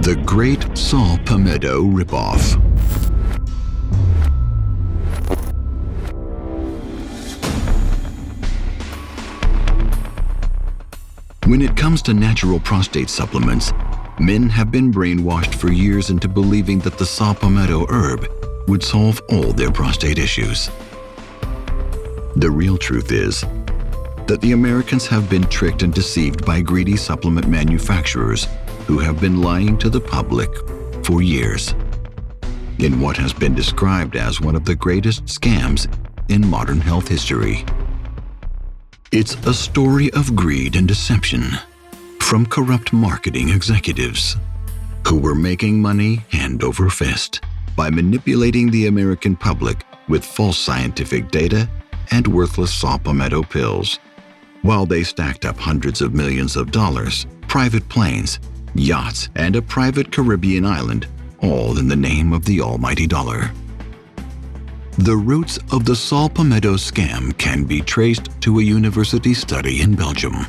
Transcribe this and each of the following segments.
The Great Saw Palmetto Ripoff. When it comes to natural prostate supplements, men have been brainwashed for years into believing that the saw palmetto herb would solve all their prostate issues. The real truth is that the Americans have been tricked and deceived by greedy supplement manufacturers who have been lying to the public for years in what has been described as one of the greatest scams in modern health history. It's a story of greed and deception from corrupt marketing executives who were making money hand over fist by manipulating the American public with false scientific data and worthless saw palmetto pills, while they stacked up hundreds of millions of dollars, private planes, yachts, and a private Caribbean island, all in the name of the almighty dollar. The roots of the saw palmetto scam can be traced to a university study in Belgium.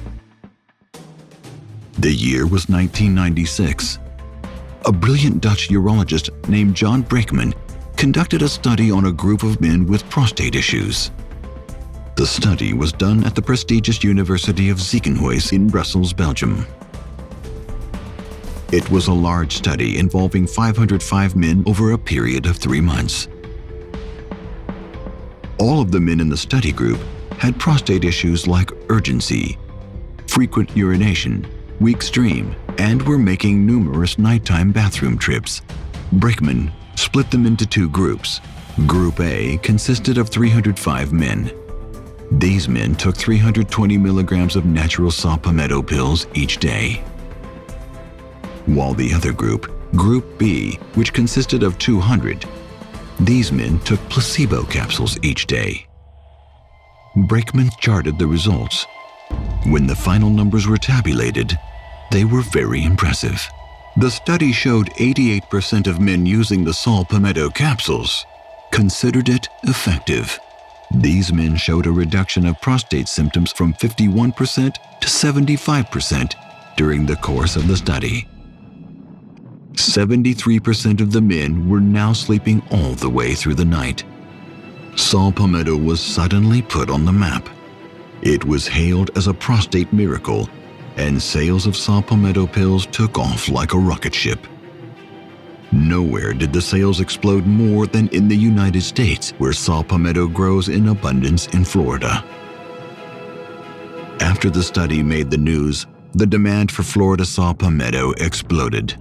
The year was 1996. A brilliant Dutch urologist named John Brakeman conducted a study on a group of men with prostate issues. The study was done at the prestigious University of Ziekenhuis in Brussels, Belgium. It was a large study involving 505 men over a period of 3 months. All of the men in the study group had prostate issues like urgency, frequent urination, weak stream, and were making numerous nighttime bathroom trips. Brakeman split them into 2 groups. Group A consisted of 305 men. These men took 320 milligrams of natural saw palmetto pills each day. While the other group, Group B, which consisted of 200, these men took placebo capsules each day. Brakeman charted the results. When the final numbers were tabulated, they were very impressive. The study showed 88% of men using the saw palmetto capsules considered it effective. These men showed a reduction of prostate symptoms from 51% to 75% during the course of the study. 73% of the men were now sleeping all the way through the night. Saw palmetto was suddenly put on the map. It was hailed as a prostate miracle, and sales of saw palmetto pills took off like a rocket ship. Nowhere did the sales explode more than in the United States, where saw palmetto grows in abundance in Florida. After the study made the news, the demand for Florida saw palmetto exploded.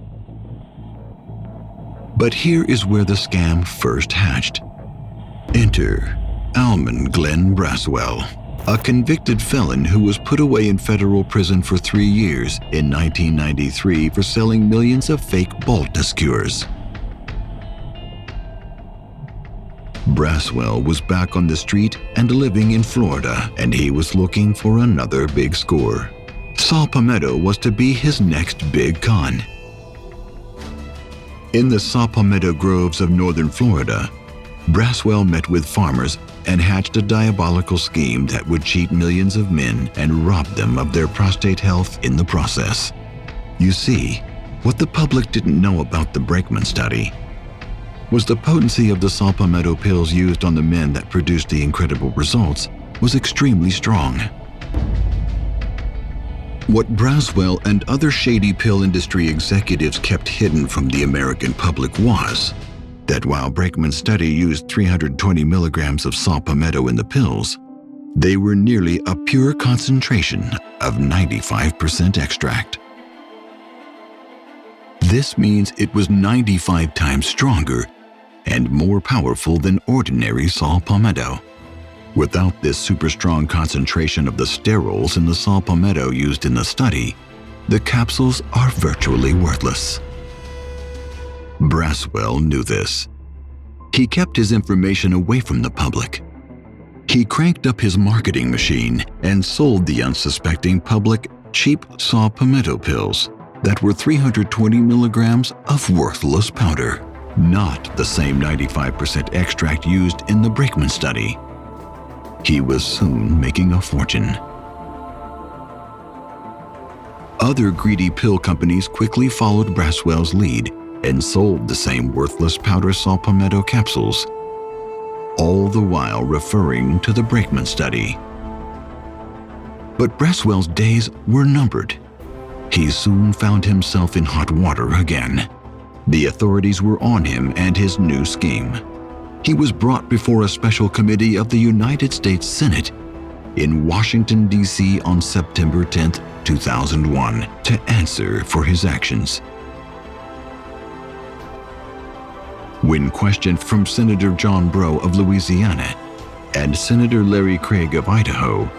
But here is where the scam first hatched. Enter Almon Glenn Braswell, a convicted felon who was put away in federal prison for 3 years in 1993 for selling millions of fake baldness cures. Braswell was back on the street and living in Florida, and he was looking for another big score. Saw palmetto was to be his next big con. In the saw palmetto groves of northern Florida, Braswell met with farmers and hatched a diabolical scheme that would cheat millions of men and rob them of their prostate health in the process. You see, what the public didn't know about the Brakeman study was the potency of the saw palmetto pills used on the men that produced the incredible results was extremely strong. What Braswell and other shady pill industry executives kept hidden from the American public was that while Brakeman's study used 320 milligrams of saw palmetto in the pills, they were nearly a pure concentration of 95% extract. This means it was 95 times stronger and more powerful than ordinary saw palmetto. Without this super strong concentration of the sterols in the saw palmetto used in the study, the capsules are virtually worthless. Braswell knew this. He kept his information away from the public. He cranked up his marketing machine and sold the unsuspecting public cheap saw palmetto pills that were 320 milligrams of worthless powder, not the same 95% extract used in the Brakeman study. He was soon making a fortune. Other greedy pill companies quickly followed Braswell's lead and sold the same worthless powder saw palmetto capsules, all the while referring to the Brakeman study. But Braswell's days were numbered. He soon found himself in hot water again. The authorities were on him and his new scheme. He was brought before a special committee of the United States Senate in Washington, D.C. on September 10, 2001, to answer for his actions. When questioned from Senator John Breaux of Louisiana and Senator Larry Craig of Idaho,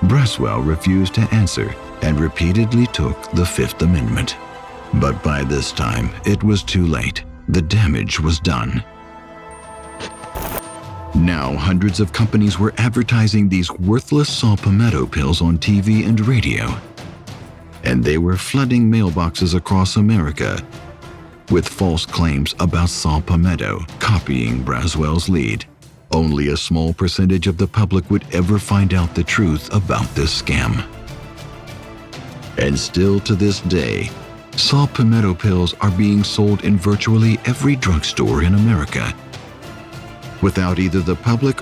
Braswell refused to answer and repeatedly took the Fifth Amendment. But by this time, it was too late. The damage was done. Now, hundreds of companies were advertising these worthless saw palmetto pills on TV and radio, and they were flooding mailboxes across America with false claims about saw palmetto, copying Braswell's lead. Only a small percentage of the public would ever find out the truth about this scam. And still to this day, saw palmetto pills are being sold in virtually every drugstore in America, without either the public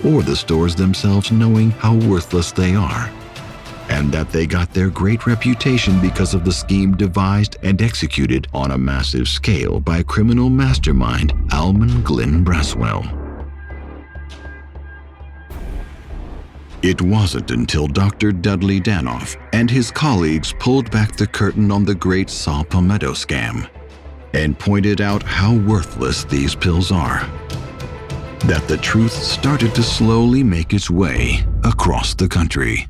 or the stores themselves knowing how worthless they are, and that they got their great reputation because of the scheme devised and executed on a massive scale by criminal mastermind Almon Glenn Braswell. It wasn't until Dr. Dudley Danoff and his colleagues pulled back the curtain on the great saw palmetto scam and pointed out how worthless these pills are, that the truth started to slowly make its way across the country.